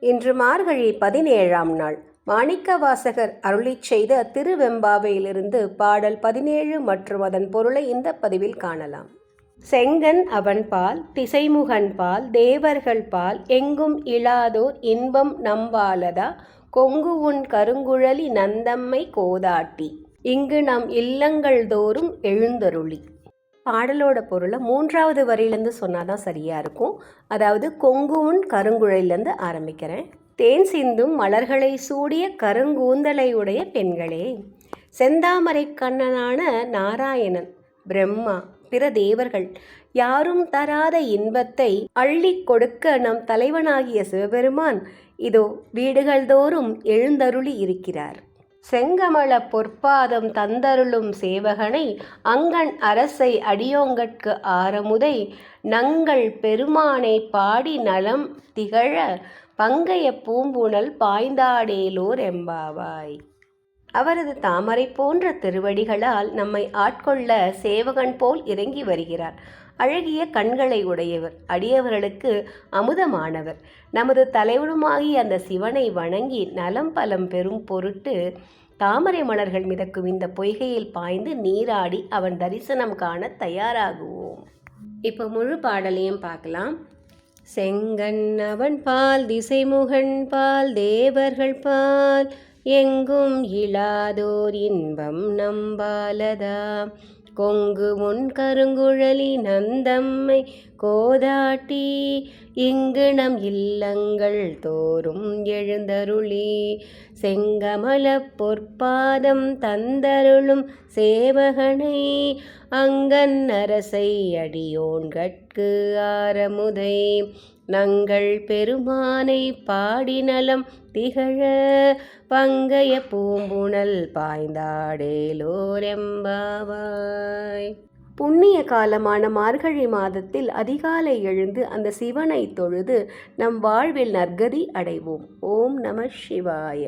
இன்று மார்கழி 17ஆம் நாள். மாணிக்கவாசகர் அருளிச் செய்த திருவெம்பாவையிலிருந்து பாடல் 17 மற்றும் அதன் பொருளை இந்த பதிவில் காணலாம். செங்கண் அவன்பால் திசைமுகன்பால் தேவர்கள் பால் எங்கும் இலாதோர் இன்பம் நம்பாலதா கொங்கு உன் கருங்குழலி நந்தம்மை கோதாட்டி இங்கு நம் இல்லங்கள் தோறும் எழுந்தருளி. பாடலோட பொருளை 3வது வரியிலேருந்து சொன்னாதான் சரியாக இருக்கும். அதாவது கொங்குவுன் கருங்குழலிலேருந்து ஆரம்பிக்கிறேன். தேன் சிந்தும் மலர்களை சூடிய கருங்கூந்தலை உடைய பெண்களே, செந்தாமரை கண்ணனான நாராயணன், பிரம்மா, பிற தேவர்கள் யாரும் தராத இன்பத்தை அள்ளி கொடுக்க நம் தலைவனாகிய சிவபெருமான் இதோ வீடுகள் தோறும் எழுந்தருளி இருக்கிறார். செங்கமல பொற்பாதம் தந்தருளும் சேவகனை அங்கண் அரசை அடியோங்கட்கு ஆரமுதை நங்கள் பெருமானை பாடி நலம் திகழ பங்கைய பூம்புணல் பாய்ந்தாடேலோர் எம்பாவாய். அவரது தாமரை போன்ற திருவடிகளால் நம்மை ஆட்கொள்ள சேவகன் போல் இறங்கி வருகிறார். அழகிய கண்களை உடையவர், அடியவர்களுக்கு அமுதமானவர். நமது தலைவனுமாகி அந்த சிவனை வணங்கி நலம் பலம் பெறும் பொருட்டு தாமரை மலர்கள் மிதக்கும் இந்த பொய்கையில் பாய்ந்து நீராடி அவன் தரிசனம் காண தயாராகுவோம். இப்போ முழு பாடலையும் பார்க்கலாம். செங்கண் அவன் பால் திசைமுகன் பால் தேவர்கள் பால் எங்கும் இலாதோர் இன்பம் நம்பாலதா கொங்கு முன் கருங்குழலி நந்தம்மை கோதாட்டி இங்கு நம் இல்லங்கள் தோறும் எழுந்தருளி செங்கமல பொற்பாதம் தந்தருளும் சேவகனை அங்கன் அரசை அடியோன்கட்கு ஆரமுதை நங்கள் பெருமானை பாடினலம் திகழ பங்கைய பூம்புணல் பாய்ந்தாடேலோர் எம்பாவாய். புண்ணிய காலமான மார்கழி மாதத்தில் அதிகாலை எழுந்து அந்த சிவனை தொழுது நம் வாழ்வில் நற்கதி அடைவோம். ஓம் நம சிவாய.